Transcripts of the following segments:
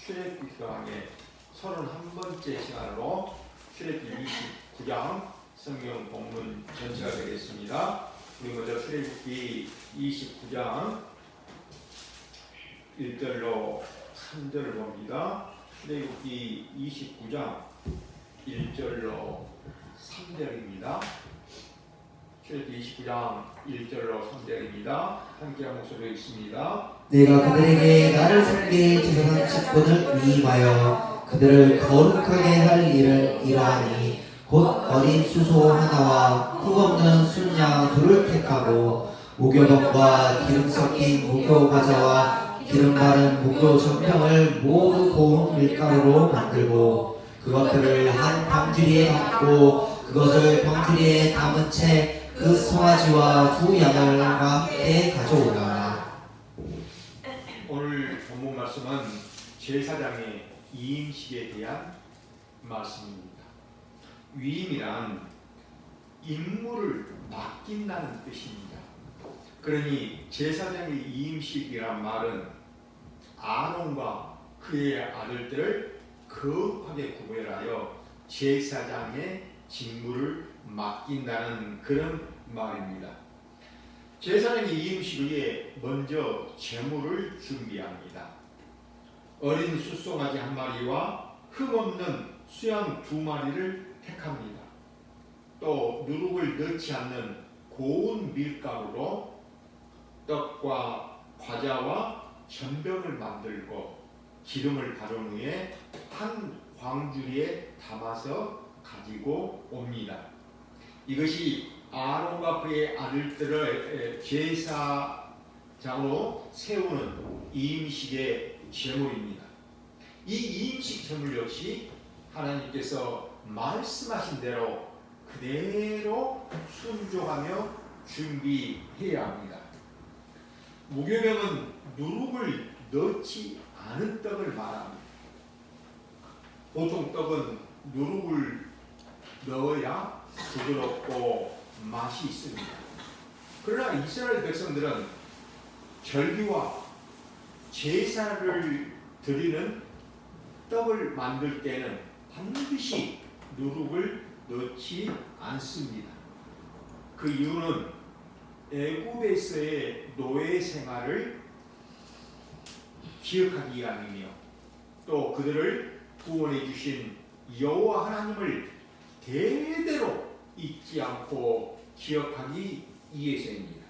출애굽기 강의 31번째 시간으로 출애굽기 29장 성경 본문 전체가 되겠습니다. 우리 먼저 출애굽기 29장 1절로 3절을 봅니다. 출애굽기 29장 1절로 3절입니다. 출애굽기 29장 1절로 3절입니다. 함께한 목소리로 읽습니다. 내가 그들에게 나를 살게 제사장 직분을 위임하여 그들을 거룩하게 할 일을 이러하니 곧 어린 수소 하나와 흙없는 순양 둘을 택하고 무교덕과 기름 섞인 무교 과자와 기름 바른 무교 전병을 모두 고운 밀가루로 만들고 그것들을 한 방주리에 담고 그것을 방주리에 담은 채 그 송아지와 두 양을 함께 가져오라. 오늘 본문 말씀은 제사장의 위임식에 대한 말씀입니다. 위임이란 임무를 맡긴다는 뜻입니다. 그러니 제사장의 위임식이란 말은 아론과 그의 아들들을 거룩하게 구별하여 제사장의 직무를 맡긴다는 그런 말입니다. 제사장의 위임식 위에 먼저 제물을 준비합니다. 어린 숫송아지 한 마리와 흠없는 수양 두 마리를 택합니다. 또 누룩을 넣지 않는 고운 밀가루로 떡과 과자와 전병을 만들고 기름을 바른 후에 한 광주리에 담아서 가지고 옵니다. 이것이 아론과 그의 아들들을 제사장으로 세우는 이임식의 제물입니다. 이 이임식 제물 역시 하나님께서 말씀하신 대로 그대로 순종하며 준비해야 합니다. 무교명은 누룩을 넣지 않은 떡을 말합니다. 보통 떡은 누룩을 넣어야 부드럽고 맛이 있습니다. 그러나 이스라엘 백성들은 절기와 제사를 드리는 떡을 만들 때는 반드시 누룩을 넣지 않습니다. 그 이유는 애굽에서의 노예 생활을 기억하기 위함이며 또 그들을 구원해 주신 여호와 하나님을 대대로 잊지 않고 기억하기 위해서입니다.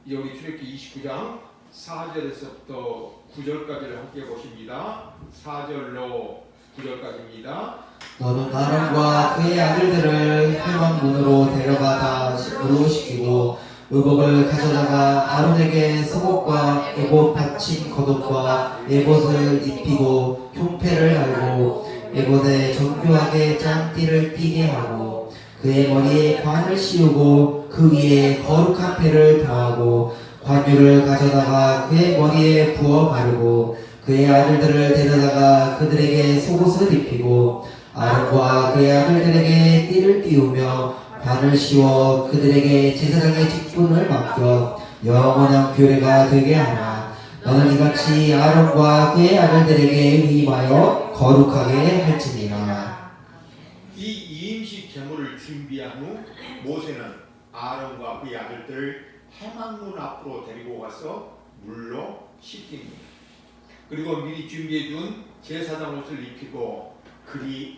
이제 우리 출애굽기 29장 4절에서부터 9절까지를 함께 보십니다. 4절로 9절까지입니다. 너는 아론과 그의 아들들을 회막문으로 데려가다 식구로 시키고 의복을 가져다가 아론에게 속옷과 에봇 받침 겉옷과 에봇을 입히고 흉패를 달고 에봇에 정교하게 짠띠를 띠게 하고 그의 머리에 관을 씌우고 그 위에 거룩한 패를 더하고 관유를 가져다가 그의 머리에 부어 바르고 그의 아들들을 데려다가 그들에게 속옷을 입히고 아론과 그의 아들들에게 띠를 띄우며 관을 씌워 그들에게 제사장의 직분을 맡겨 영원한 규례가 되게 하나 너는 이같이 아론과 그의 아들들에게 위임하여 거룩하게 할지니라. 이 이임식 제물을 준비한 후 모세는 아론과 그의 아들들을 회막문 앞으로 데리고 가서 물로 씻깁니다. 그리고 미리 준비해둔 제사장 옷을 입히고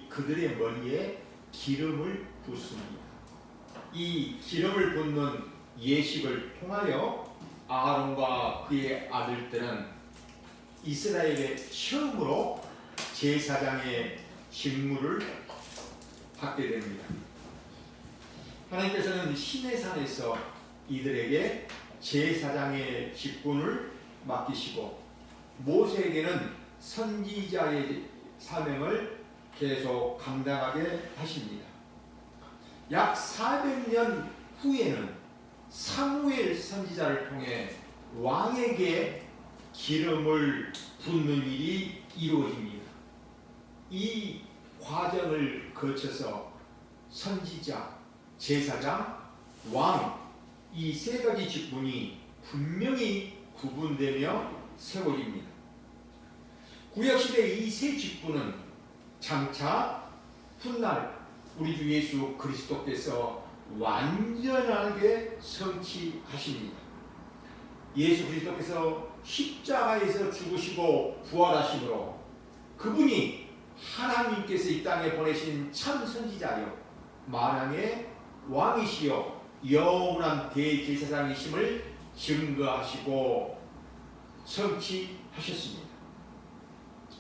그들의 머리에 기름을 붓습니다. 이 기름을 붓는 예식을 통하여 아론과 그의 아들들은 이스라엘의 처음으로 제사장의 직무를 받게 됩니다. 하나님께서는 시내산에서 이들에게 제사장의 직분을 맡기시고 모세에게는 선지자의 사명을 계속 감당하게 하십니다. 약 400년 후에는 사무엘 선지자를 통해 왕에게 기름을 붓는 일이 이루어집니다. 이 과정을 거쳐서 선지자, 제사장, 왕 이 세 가지 직분이 분명히 구분되며 세워집니다. 구약시대 이 세 직분은 장차 훗날 우리 주 예수 그리스도께서 완전하게 성취하십니다. 예수 그리스도께서 십자가에서 죽으시고 부활하심으로 그분이 하나님께서 이 땅에 보내신 참 선지자요 만왕의 왕이시요 영원한 대제사장이심을 증거하시고 성취하셨습니다.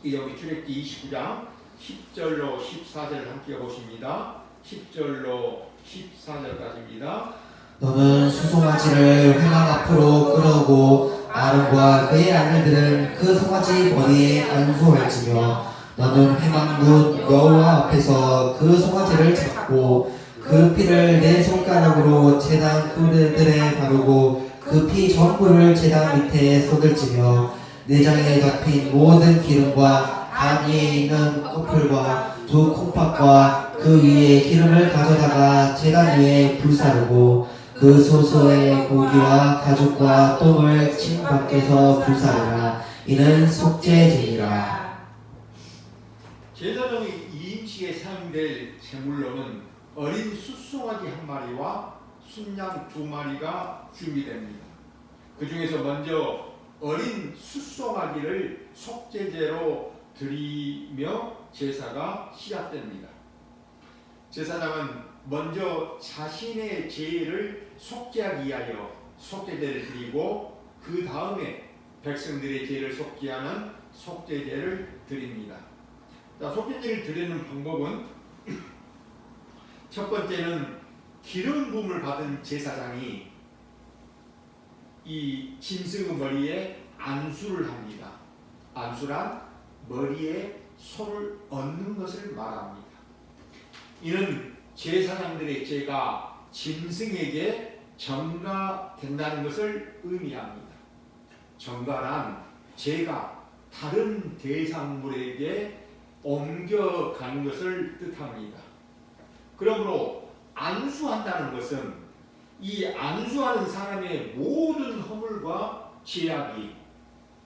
이제 우리 출애굽기 29장 10절로 14절을 함께 보십니다. 10절로 14절까지입니다. 너는 수송아지를 회막 앞으로 끌어오고 아론과 그의 아들들은 그 송아지 머리에 안수할지며 너는 회막문 여호와 앞에서 그 송아지를 잡고 그 피를 내 손가락으로 제단 뿔들에 바르고 그 피 전부를 제단 밑에 쏟을지며 내장에 덮인 모든 기름과 단 위에 있는 코풀과 두 콩팥과 그 위에 기름을 가져다가 제단 위에 불사르고 그 소소의 고기와 가죽과 똥을 침 밖에서 불사르라. 이는 속죄제니라. 제사장의 이임식에 사용될 제물로는 어린 숫송아지 한 마리와 순양 두 마리가 준비됩니다. 그 중에서 먼저 어린 숫송아지를 속죄제로 드리며 제사가 시작됩니다. 제사장은 먼저 자신의 죄를 속죄하기 위하여 속죄제를 드리고 그 다음에 백성들의 죄를 속죄하는 속죄제를 드립니다. 자, 속죄제를 드리는 방법은 첫 번째는 기름 부음을 받은 제사장이 이 짐승의 머리에 안수를 합니다. 안수란 머리에 손을 얹는 것을 말합니다. 이는 제사장들의 죄가 짐승에게 전가된다는 것을 의미합니다. 전가란 죄가 다른 대상물에게 옮겨가는 것을 뜻합니다. 그러므로 안수한다는 것은 이 안수하는 사람의 모든 허물과 죄악이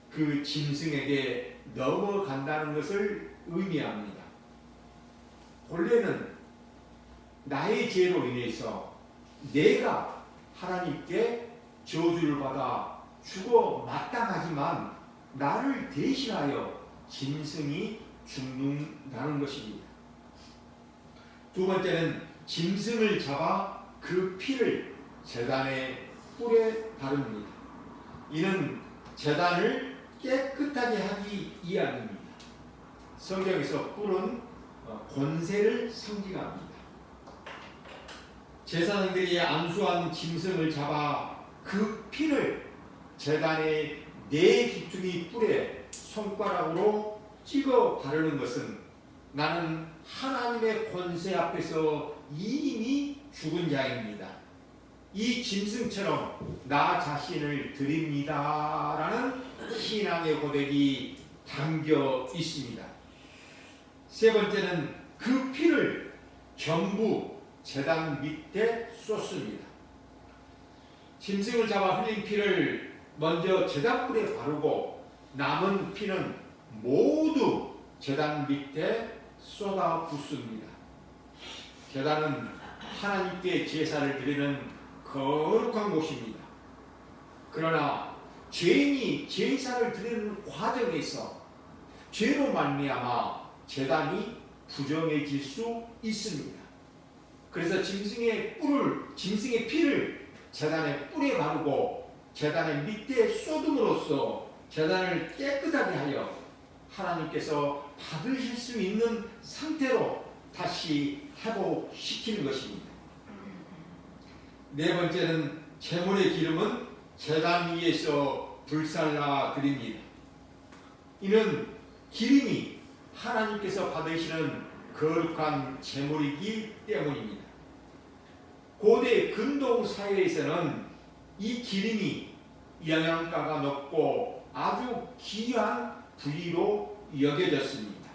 그 짐승에게 넘어간다는 것을 의미합니다. 본래는 나의 죄로 인해서 내가 하나님께 저주를 받아 죽어 마땅하지만 나를 대신하여 짐승이 죽는다는 것입니다. 두 번째는 짐승을 잡아 그 피를 제단의 뿔에 바릅니다. 이는 제단을 깨끗하게 하기 위함입니다. 성경에서 뿔은 권세를 상징합니다. 제사장들이 안수한 짐승을 잡아 그 피를 제단의 네 귀퉁이 뿔에 손가락으로 찍어 바르는 것은 나는 하나님의 권세 앞에서 이미 죽은 자입니다. 이 짐승처럼 나 자신을 드립니다라는 신앙의 고백이 담겨 있습니다. 세 번째는 그 피를 전부 제단 밑에 쏟습니다. 짐승을 잡아 흘린 피를 먼저 제단불에 바르고 남은 피는 모두 제단 밑에 쏟아 붓습니다. 제단은 하나님께 제사를 드리는 거룩한 곳입니다. 그러나 죄인이 제사를 드리는 과정에서 죄로 말미암아 제단이 부정해질 수 있습니다. 그래서 짐승의 피를 제단의 뿔에 바르고 제단의 밑에 쏟음으로써 제단을 깨끗하게 하여 하나님께서 받으실 수 있는 상태로 다시 회복시키는 것입니다. 네 번째는 제물의 기름은 제단 위에서 불살라 드립니다. 이는 기름이 하나님께서 받으시는 거룩한 제물이기 때문입니다. 고대 근동 사회에서는 이 기름이 영양가가 높고 아주 귀한 부위로 여겨졌습니다.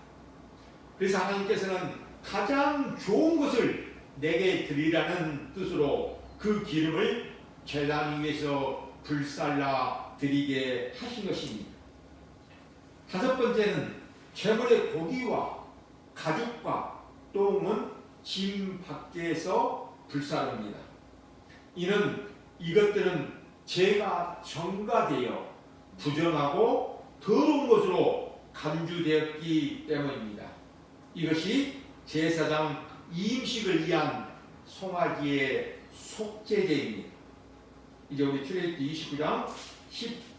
그래서 하나님께서는 가장 좋은 것을 내게 드리라는 뜻으로 그 기름을 제단 위에서 불살라 드리게 하신 것입니다. 다섯 번째는 제물의 고기와 가죽과 똥은 짐 밖에서 불사릅니다. 이는 이것들은 죄가 전가되어 부정하고 더러운 것으로 간주되었기 때문입니다. 이것이 제사장 이임식을 위한 송아지의 속죄제입니다. 이제 우리 출애굽기 29장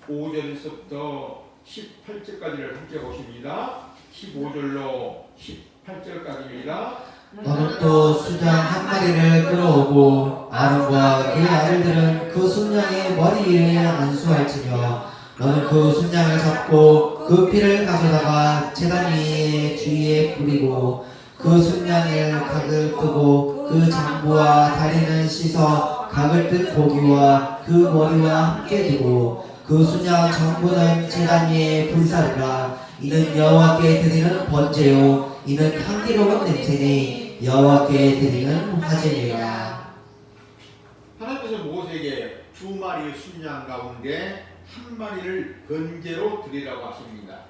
15절에서부터 18절까지를 함께 보십니다. 15절로 18절까지입니다. 너는 또 수장 한 마리를 끌어오고 아론과 그의 아들들은 그 순양의 머리 위에 안수할지며 너는 그 순양을 잡고 그 피를 가져다가 제단 위에 주위에 뿌리고 그 순양의 각을 끄고 그 장부와 다리는 씻어 각을 뜬 고기와 그 머리와 함께 두고 그 순양 전부는 제단 위에 불사르라. 이는 여호와께 드리는 번제요 이는 향기로운 냄새니 여호와께 드리는 화제니라. 하나님께서 모세에게 2마리의 순양 가운데 한 마리를 번제로 드리라고 하십니다.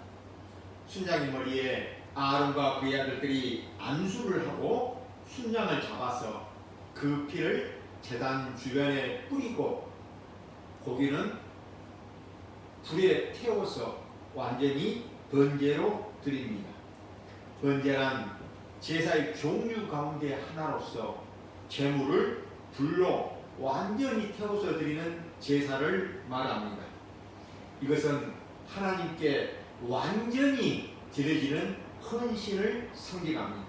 순양의 머리에 아론과 그의 아들들이 안수를 하고 순양을 잡아서 그 피를 제단 주변에 뿌리고 고기는 불에 태워서 완전히 번제로 드립니다. 번제란 제사의 종류 가운데 하나로서 제물을 불로 완전히 태워서 드리는 제사를 말합니다. 이것은 하나님께 완전히 드려지는 헌신을 상징합니다.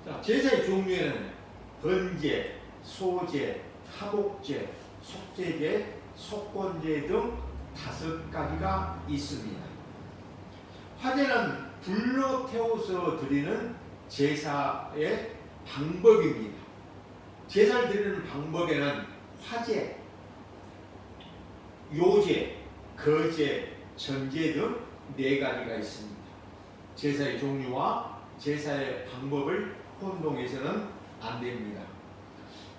자, 제사의 종류에는 번제, 소제, 화목제, 속제제, 속건제 등 5가지가 있습니다. 화제는 불로 태워서 드리는 제사의 방법입니다. 제사를 드리는 방법에는 화제, 요제, 거제, 전제 등 4가지가 있습니다. 제사의 종류와 제사의 방법을 혼동해서는 안 됩니다.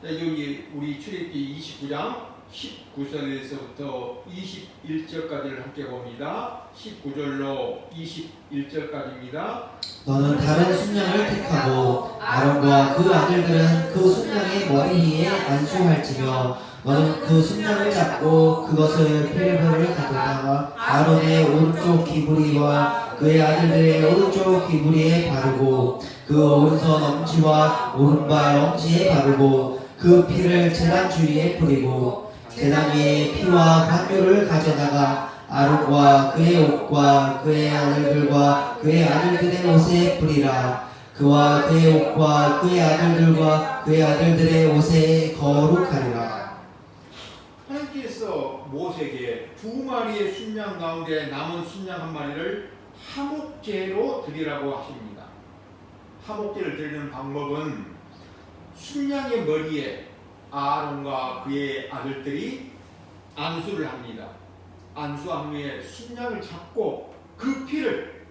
자, 여기 우리 출애굽기 29장 19절에서부터 21절까지를 함께 봅니다. 19절로 21절까지입니다. 너는 다른 순양을 택하고 아론과 그 아들들은 그 순양의 머리 위에 안수할지며 너는 그 순양을 잡고 그것을 피를 가져다가 아론의 오른쪽 귀부리와 그의 아들들의 오른쪽 귀부리에 바르고 그 오른손 엄지와 오른발 엄지에 바르고 그 피를 제단 주위에 뿌리고 제단 위에 피와 관유를 가져다가 아론과 그의 옷과 그의 아들들과 그의 아들들의 옷에 뿌리라. 그와 그의 옷과 그의 아들들과 그의 아들들의 옷에 거룩하리라. 하나님께서 모세에게 2마리의 순양 가운데 남은 순양 한 마리를 화목제로 드리라고 하십니다. 화목제를 드리는 방법은 순양의 머리에 아론과 그의 아들들이 안수를 합니다. 안수한 후에 순양을 잡고 그 피를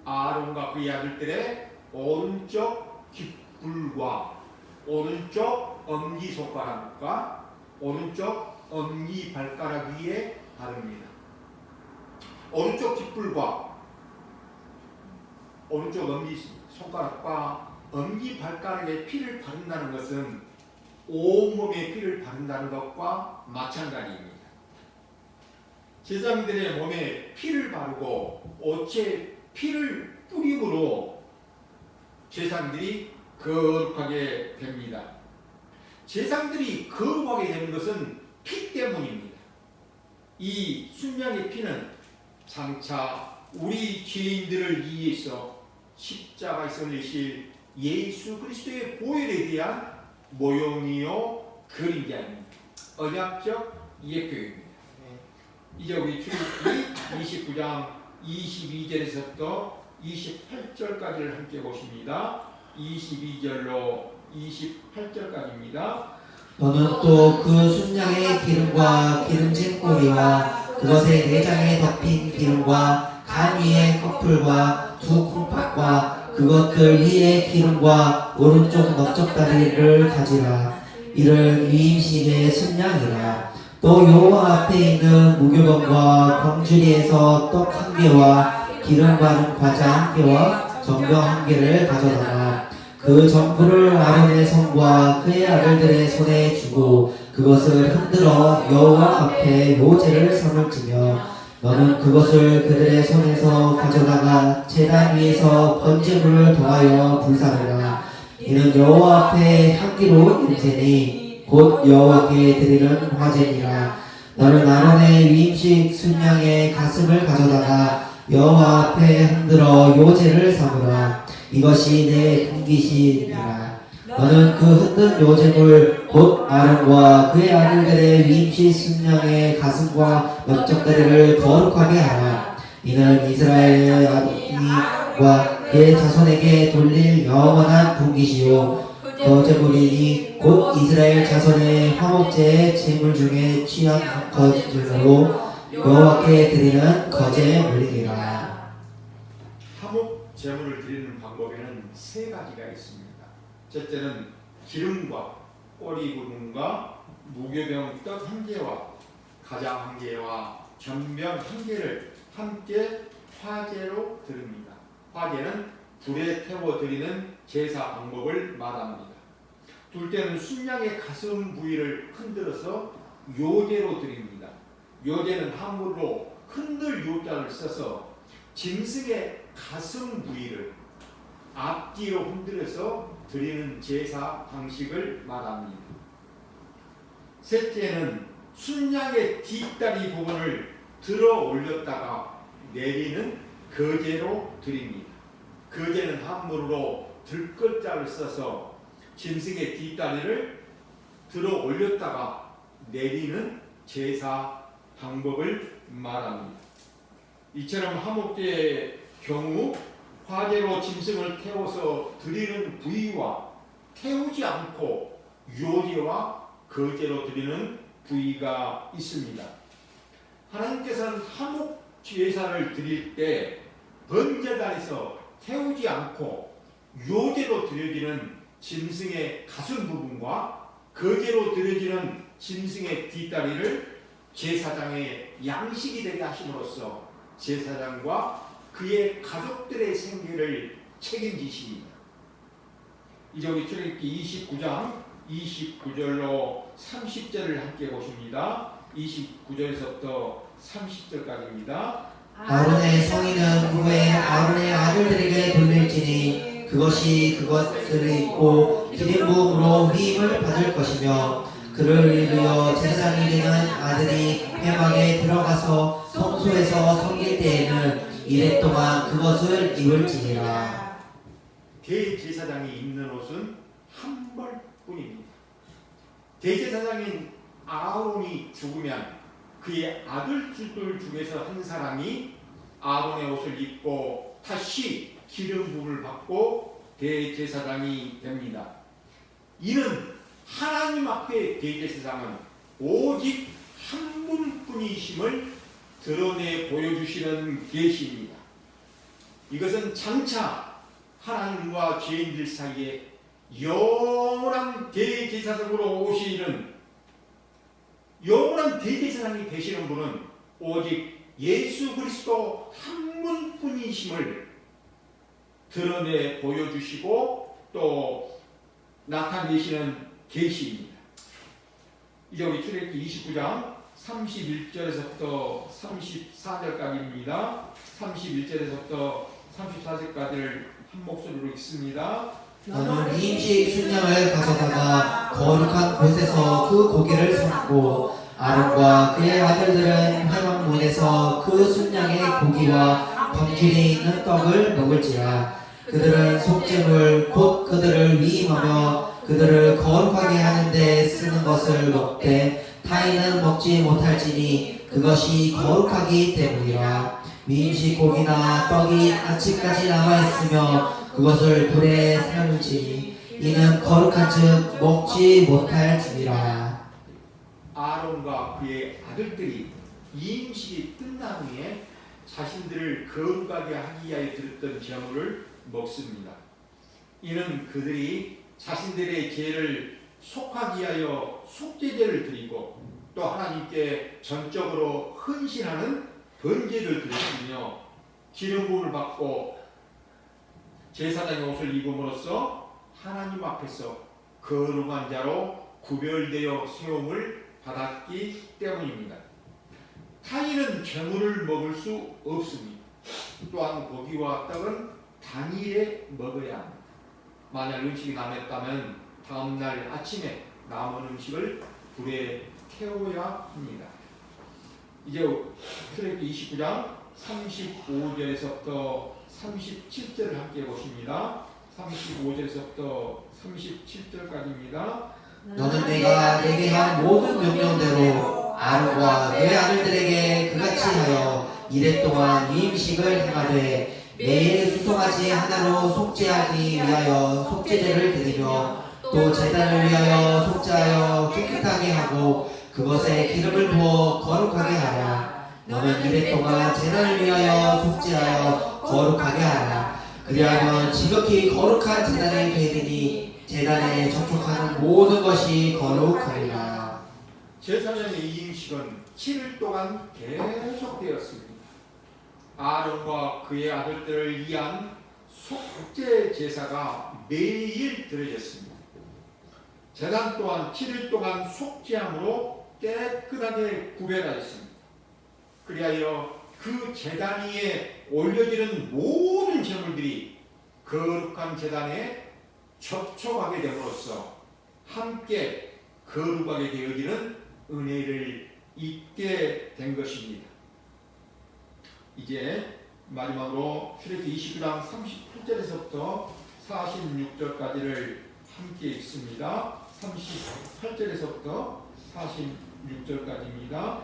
아론과 그의 아들들의 오른쪽 깃불과 오른쪽 엄지손가락과 오른쪽 엄지발가락 위에 바릅니다. 오른쪽 깃불과 오른쪽 엄지손가락과 엄지발가락에 피를 바른다는 것은 온몸에 피를 바른다는 것과 마찬가지입니다. 제사장들의 몸에 피를 바르고 옷에 피를 뿌림으로 제사장들이 거룩하게 됩니다. 제사장들이 거룩하게 되는 것은 피 때문입니다. 이 순양의 피는 장차 우리 죄인들을 위해서 십자가에서 흘리실 예수 그리스도의 보혈에 대한 모형이요 그림자입니다. 언약적 예표입니다. 이제 우리 출애굽기 29장 22절에서부터 28절까지를 함께 보십니다. 22절로 28절까지입니다. 너는 또 그 순양의 기름과 기름진 꼬리와 그것의 내장에 덮인 기름과 간 위에 커플과 2 콩팥과 그것들 위에 기름과 오른쪽 넓적다리를 가지라. 이를 위임식의 순양이라. 또 여호와 앞에 있는 무교병과 광주리에서 떡 1개와 기름 바른 과자 한 개와 전병 한 개를 가져다가 그 전부를 아론의 손과 그의 아들들의 손에 주고 그것을 흔들어 여호와 앞에 요제를 삼을지며 너는 그것을 그들의 손에서 가져다가 제단 위에서 번제물을 더하여 불사르라. 이는 여호와 앞에 향기로운 냄새니 곧 여호와께 드리는 화제니라. 너는 아론의 위임식 순양의 가슴을 가져다가 여호와 앞에 흔들어 요제를 삼으라. 이것이 내 분깃이니라. 너는 그 흔든 요제물 곧 아론과 그의 아들들의 위임식 순양의 가슴과 넓적다리를 거룩하게 하라. 이는 이스라엘의 아들과 그의 자손에게 돌릴 영원한 분깃이요 거제물이니 곧 이스라엘 자손의 화목제의 제물 중에 취한 거제물로 여호와께 드리는 거제물이니라. 화목 제물을 드리는 방법에는 세 가지가 있습니다. 첫째는 기름과 꼬리 부분과 무교병 떡 한 개와 과자 한 개와 전병 한 개를 함께 화제로 드립니다. 화제는 불에 태워 드리는 제사 방법을 말합니다. 둘째는 순양의 가슴 부위를 흔들어서 요제로 드립니다. 요제는 한문으로 흔들 요자를 써서 짐승의 가슴 부위를 앞뒤로 흔들어서 드리는 제사 방식을 말합니다. 셋째는 순양의 뒷다리 부분을 들어 올렸다가 내리는 거제로 드립니다. 거제는 한문으로 들것자를 써서 짐승의 뒷다리를 들어 올렸다가 내리는 제사 방법을 말합니다. 이처럼 화목제의 경우 화제로 짐승을 태워서 드리는 부위와 태우지 않고 요제와 거제로 드리는 부위가 있습니다. 하나님께서는 화목 제사를 드릴 때 번제단에서 태우지 않고 요제로 드려지는 짐승의 가슴 부분과 거제로 드려지는 짐승의 뒷다리를 제사장의 양식이 되게 하심으로써 제사장과 그의 가족들의 생계를 책임지십니다. 이제 우리 출애굽기 29장 29절로 30절을 함께 보십니다. 29절에서부터 30절까지입니다. 아론의 성인은 후에 아론의 아들들에게 돌릴지니 그것이 그것을 입고 기름 부음으로 위임을 받을 것이며 그를 이루어 제사장이 되는 아들이 회막에 들어가서 성소에서 섬길 때에는 이래 동안 그것을 입을지니라. 대제사장이 입는 옷은 한 벌뿐입니다. 대제사장인 아론이 죽으면 그의 아들들 중에서 한 사람이 아론의 옷을 입고 다시 기름 부음을 받고 대제사장이 됩니다. 이는 하나님 앞에 대제사장은 오직 한 분뿐이심을 드러내 보여주시는 계시입니다. 이것은 장차 하나님과 죄인들 사이에 영원한 대제사장으로 오시는 영원한 대제사장이 되시는 분은 오직 예수 그리스도 한 분뿐이심을 드러내 보여주시고 또 나타내시는 계시입니다. 이제 우리 출애굽기 29장 31절에서부터 34절까지입니다. 31절에서부터 34절까지를 한 목소리로 읽습니다. 너는 위임식 순양을 가져다가 거룩한 곳에서 그 고기를 삶고 아론과 그의 아들들은 회막문에서 그 순양의 고기와 광줄이 있는 떡을 먹을지라. 그들은 속죄물 곧 그들을 위임하며 그들을 거룩하게 하는 데 쓰는 것을 먹되 타인은 먹지 못할지니 그것이 거룩하기 때문이라. 위임식 고기나 떡이 아침까지 남아있으며 그것을 불에 삶을지니 이는 거룩한즉 먹지 못할지니라. 아론과 그의 아들들이 이임식이 끝난 후에 자신들을 거룩하게 하기 위하여 드렸던 제물을 먹습니다. 이는 그들이 자신들의 죄를 속하기 위하여 속죄제를 드리고 또 하나님께 전적으로 헌신하는 번제를 드렸으며 기름 부음을 받고 제사장의 옷을 입음으로써 하나님 앞에서 거룩한 자로 구별되어 세움을 받았기 때문입니다. 타인은 제물을 먹을 수 없습니다. 또한 고기와 떡은 당일에 먹어야 합니다. 만약 음식이 남았다면 다음날 아침에 남은 음식을 불에 태워야 합니다. 이제 출애굽기 29장 35절에서부터 37절을 함께 보십니다. 35절에서부터 37절까지입니다. 너는 내가 내게 한 모든 명령대로 아론과 그의 아들들에게 그같이 하여 이레 동안 이 음식을 행하되 매일 수송아지 하나로 속죄하기 위하여 속죄제를 드리며 또 제단을 위하여 속죄하여 깨끗하게 하고 그것에 기름을 부어 거룩하게 하라. 너는 이레 동안 제단을 위하여 속죄하여 거룩하게 하라. 그리하면 지극히 거룩한 제단이 되리니 제단에 접촉하는 모든 것이 거룩하리라. 제사장의 이 음식은 7일 동안 계속되었습니다. 아론과 그의 아들들을 위한 속죄 제사가 매일 드려졌습니다. 제단 또한 7일 동안 속죄함으로 깨끗하게 구별하였습니다. 그리하여 그 제단 위에 올려지는 모든 제물들이 거룩한 제단에 접촉하게 됨으로써 함께 거룩하게 되어지는 은혜를 입게 된 것입니다. 이제 마지막으로 출애굽기 29장 38절에서부터 46절까지를 함께 읽습니다. 38절에서부터 46절까지입니다.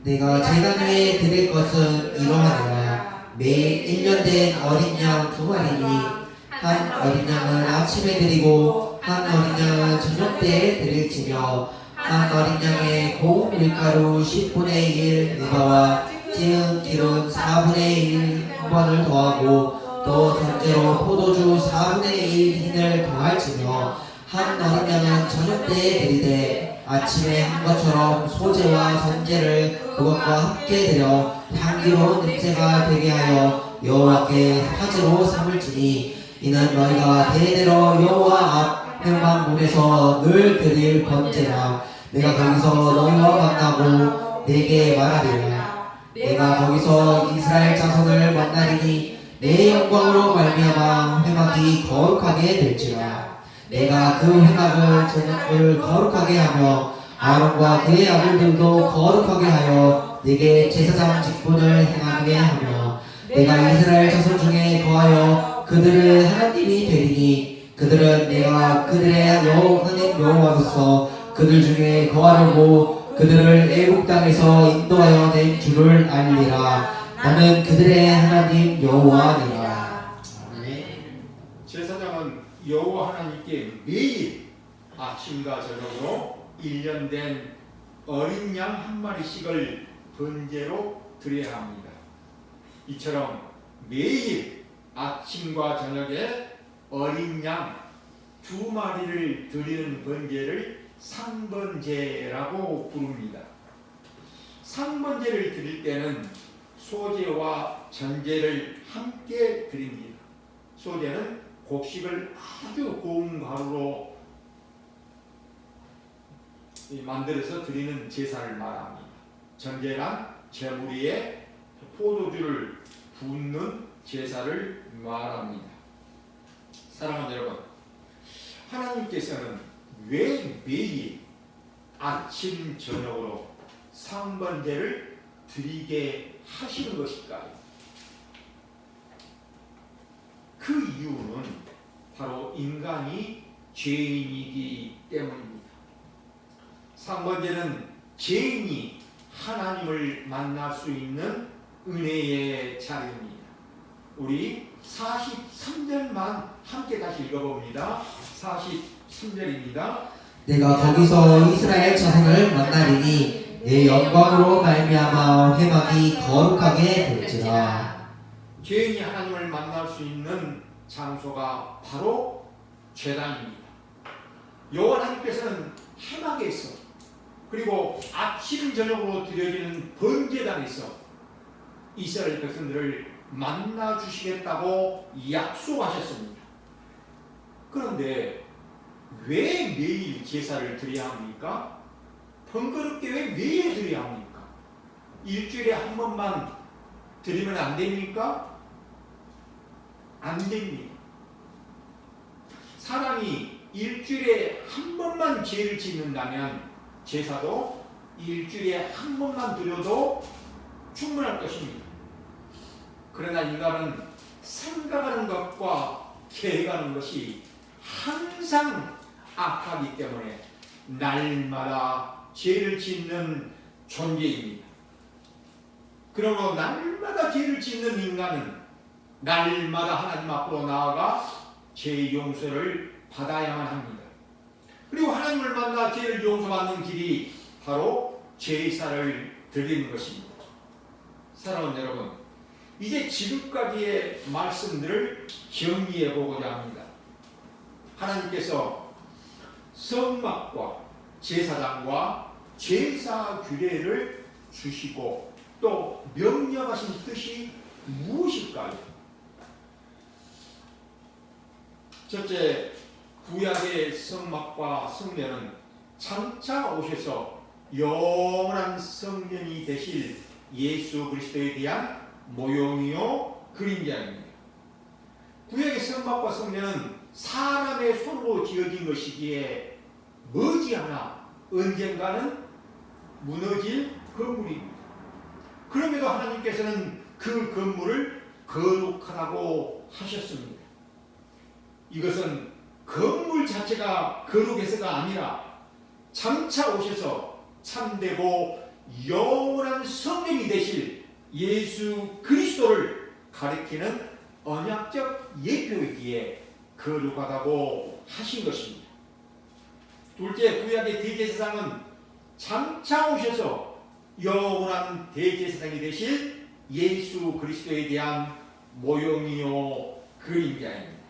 내가 제단 위에 드릴 것은 이러하니라. 매일 1년 된 어린 양 2마리니 한 어린 양은 아침에 드리고 한 어린 양은 저녁 때에 드릴지며 한 어린 양의 고운 밀가루 10분의 1 에바와 찌은 기름 4분의 1 한 번을 더하고 또 전제로 포도주 4분의 1 흰을 더할지며 한 어린 양은 저녁 때에 드리되 아침에 한 것처럼 소제와 전제를 그것과 함께 드려 향기로운 냄새가 되게 하여 여호와께 화제로 삼을지니 이는 너희가 대대로 여호와 앞 회막문에서 늘 드릴 번제라. 내가 거기서 너희와 만나고 내게 말하리라. 내가 거기서 이스라엘 자손을 만나리니 내 영광으로 말미암아 회막이 거룩하게 될지라. 내가 그 회막을 저녁을 거룩하게 하며 아론과 그의 아들들도 거룩하게 하여 내게 제사장 직분을 행하게 하며 내가 이스라엘 자손 중에 거하여 그들의 하나님이 되리니 그들은 내가 그들의 하나님 여호와로서 그들 중에 거하려고 그들을 애국 땅에서 인도하여 낸 줄을 알리라. 나는 그들의 하나님 여호와니라. 아멘. 제사장은 여호와 하나님께 매일 아침과 저녁으로 1년 된 어린 양 한 마리씩을 번제로 드려야 합니다. 이처럼 매일 아침과 저녁에 어린 양 2마리를 드리는 번제를 상번제라고 부릅니다. 상번제를 드릴 때는 소제와 전제를 함께 드립니다. 소제는 곡식을 아주 고운 가루로 만들어서 드리는 제사를 말합니다. 전제란 제물 위에 포도주를 붓는 제사를 말합니다. 사랑하는 여러분, 하나님께서는 왜 매일 아침 저녁으로 상번제를 드리게 하시는 것일까요? 그 이유는 바로 인간이 죄인이기 때문입니다. 상번제는 죄인이 하나님을 만날 수 있는 은혜의 자리입니다. 우리 43절만 함께 다시 읽어봅니다. 43절입니다. 내가 거기서 이스라엘 자손을 만나리니 내 영광으로 말미암아 회막이 거룩하게 될지라. 죄인이 하나님을 만날 수 있는 장소가 바로 제단입니다. 여호와 하나님께서는 회막에서 그리고 아침 저녁으로 드려지는 번제단에서 이스라엘 백성들을 만나 주시겠다고 약속하셨습니다. 그런데 왜 매일 제사를 드려야 합니까? 번거롭게 왜 매일 드려야 합니까? 일주일에 한 번만 드리면 안 됩니까? 안 됩니다. 사람이 일주일에 한 번만 죄를 짓는다면 제사도 일주일에 한 번만 드려도 충분할 것입니다. 그러나 인간은 생각하는 것과 계획하는 것이 항상 악하기 때문에 날마다 죄를 짓는 존재입니다. 그러므로 날마다 죄를 짓는 인간은 날마다 하나님 앞으로 나아가 죄 용서를 받아야만 합니다. 그리고 하나님을 만나 죄를 용서받는 길이 바로 제사를 드리는 것입니다. 사랑하는 여러분, 이제 지금까지의 말씀들을 정리해 보고자 합니다. 하나님께서 성막과 제사장과 제사 규례를 주시고 또 명령하신 뜻이 무엇일까요? 첫째, 구약의 성막과 성전은 장차 오셔서 영원한 성전이 되실 예수 그리스도에 대한 모형이요 그림자입니다. 구약의 성막과 성전은 사람의 손으로 지어진 것이기에 머지않아 언젠가는 무너질 건물입니다. 그럼에도 하나님께서는 그 건물을 거룩하다고 하셨습니다. 이것은 건물 자체가 거룩해서가 아니라 장차 오셔서 참되고 영원한 성령이 되실 예수 그리스도를 가리키는 언약적 예표이기에 거룩하다고 하신 것입니다. 둘째, 구약의 대제사장은 장차 오셔서 영원한 대제사장이 되실 예수 그리스도에 대한 모형이요 그림자입니다.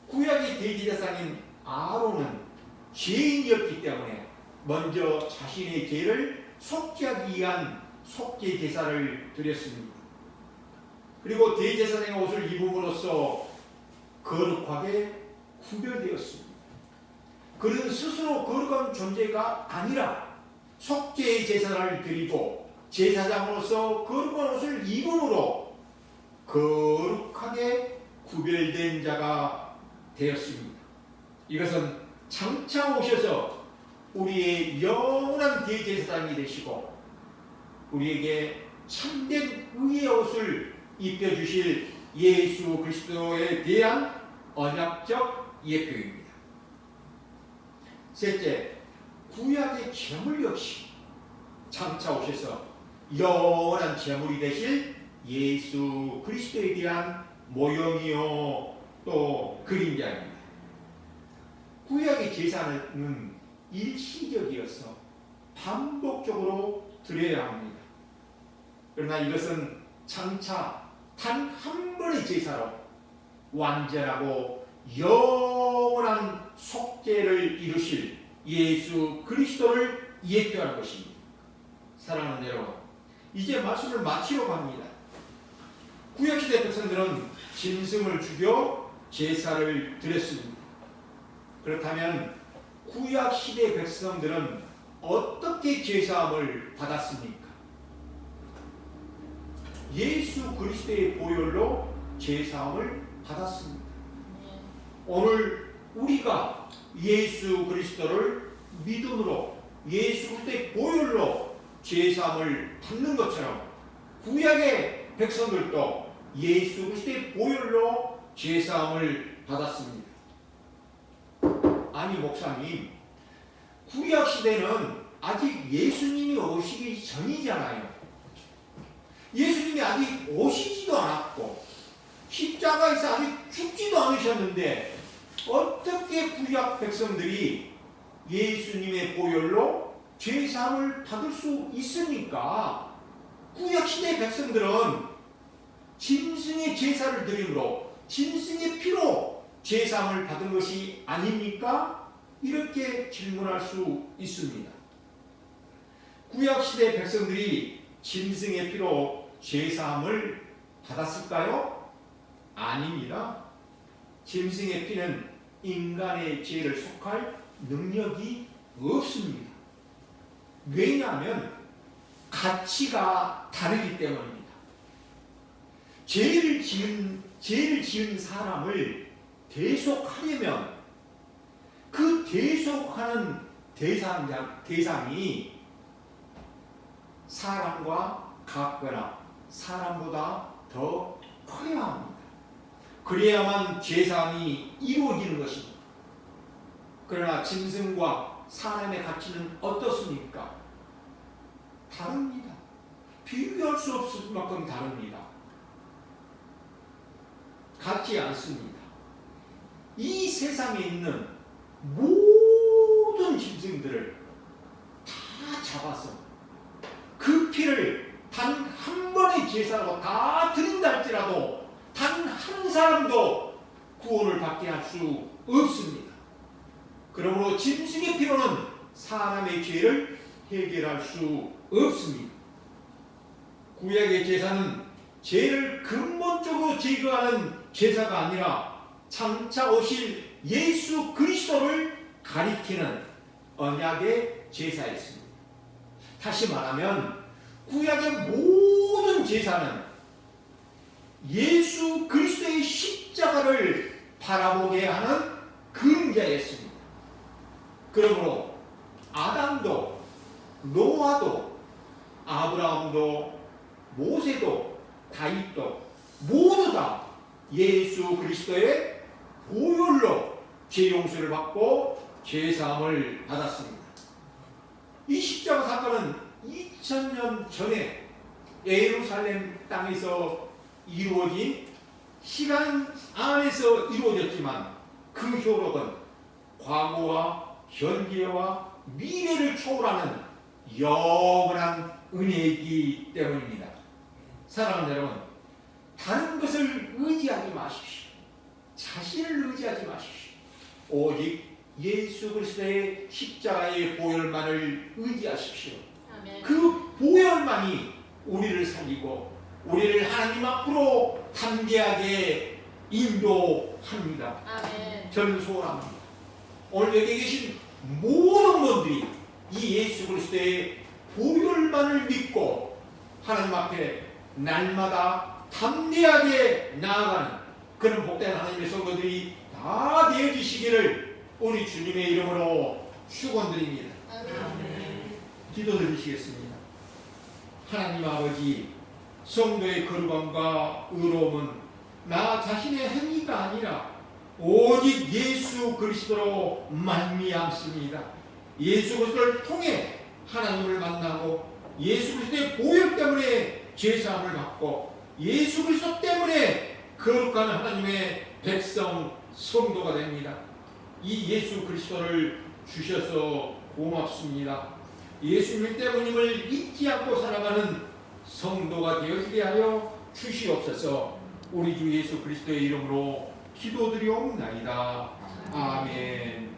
구약의 대제사장인 아론은 죄인이었기 때문에 먼저 자신의 죄를 속죄하기 위한 속죄 제사를 드렸습니다. 그리고 대제사장의 옷을 입음으로써 거룩하게 구별되었습니다. 그는 스스로 거룩한 존재가 아니라 속죄의 제사를 드리고 제사장으로서 거룩한 옷을 입음으로 거룩하게 구별된 자가 되었습니다. 이것은 장차 오셔서 우리의 영원한 대제사장이 되시고 우리에게 참된 의의 옷을 입혀주실 예수 그리스도에 대한 언약적 예표입니다. 셋째, 구약의 제물 역시 장차 오셔서 영원한 제물이 되실 예수 그리스도에 대한 모형이요 또 그림자입니다. 구약의 제사는 일시적이어서 반복적으로 드려야 합니다. 그러나 이것은 장차 단 한 번의 제사로 완전하고 영원한 속죄를 이루실 예수 그리스도를 예표하는 것입니다. 사랑하는 여러분, 이제 말씀을 마치려고 합니다. 구약시대 백성들은 짐승을 죽여 제사를 드렸습니다. 그렇다면 구약시대 백성들은 어떻게 제사함을 받았습니까? 예수 그리스도의 보혈로 제사함을 받았습니다. 오늘 우리가 예수 그리스도를 믿음으로 예수 그리스도의 보혈로 제사함을 받는 것처럼 구약의 백성들도 예수 그리스도의 보혈로 제사함을 받았습니다. 아니 목사님, 구약 시대는 아직 예수님이 오시기 전이잖아요. 예수님이 아직 오시지도 않았고 십자가에서 아직 죽지도 않으셨는데 어떻게 구약 백성들이 예수님의 보혈로 죄사함을 받을 수 있습니까? 구약 시대 백성들은 짐승의 제사를 드림으로 짐승의 피로 제사함을 받은 것이 아닙니까? 이렇게 질문할 수 있습니다. 구약 시대 백성들이 짐승의 피로 제사함을 받았을까요? 아닙니다. 짐승의 피는 인간의 죄를 속할 능력이 없습니다. 왜냐하면 가치가 다르기 때문입니다. 죄를 지은 사람을 대속하려면 그 대속하는 대상이 사람과 같거나 사람보다 더 커야 합니다. 그래야만 제사함이 이루어지는 것입니다. 그러나 짐승과 사람의 가치는 어떻습니까? 다릅니다. 비교할 수 없을 만큼 다릅니다. 같지 않습니다. 이 세상에 있는 모든 짐승들을 다 잡아서 그 피를 단 한 번의 제사로 다 드린다 할지라도 단 한 사람도 구원을 받게 할 수 없습니다. 그러므로 짐승의 피로는 사람의 죄를 해결할 수 없습니다. 구약의 제사는 죄를 근본적으로 제거하는 제사가 아니라 장차 오실 예수 그리스도를 가리키는 언약의 제사였습니다. 다시 말하면 구약의 모든 제사는 예수 그리스도의 십자가를 바라보게 하는 그림자였습니다. 그러므로 아담도 노아도 아브라함도 모세도 다윗도 모두 다 예수 그리스도의 보혈로 죄 용서를 받고 죄사함을 받았습니다. 이 십자가 사건은 2000년 전에 예루살렘 땅에서 이루어진 시간 안에서 이루어졌지만 그 효력은 과거와 현재와 미래를 초월하는 영원한 은혜이기 때문입니다. 사랑하는 여러분, 다른 것을 의지하지 마십시오. 자신을 의지하지 마십시오. 오직 예수 그리스도의 십자가의 보혈만을 의지하십시오. 아멘. 그 보혈만이 우리를 살리고 우리를 하나님 앞으로 담대하게 인도합니다. 아멘. 저는 소원합니다. 오늘 여기 계신 모든 분들이 이 예수 그리스도의 보혈만을 믿고 하나님 앞에 날마다 담대하게 나아가는 그런 복된 하나님의 성도들이 다 되어지시기를 우리 주님의 이름으로 축원드립니다. 아멘. 기도드리시겠습니다. 하나님 아버지, 성도의 거룩함과 의로움은 나 자신의 행위가 아니라 오직 예수 그리스도로 말미암습니다. 예수 그리스도를 통해 하나님을 만나고 예수 그리스도의 보혈 때문에 죄사함을 받고 예수 그리스도 때문에 거룩한 하나님의 백성 성도가 됩니다. 이 예수 그리스도를 주셔서 고맙습니다. 예수님 때문임을 잊지 않고 살아가는 성도가 되어지게 하여 주시옵소서. 우리 주 예수 그리스도의 이름으로 기도드리옵나이다. 아멘.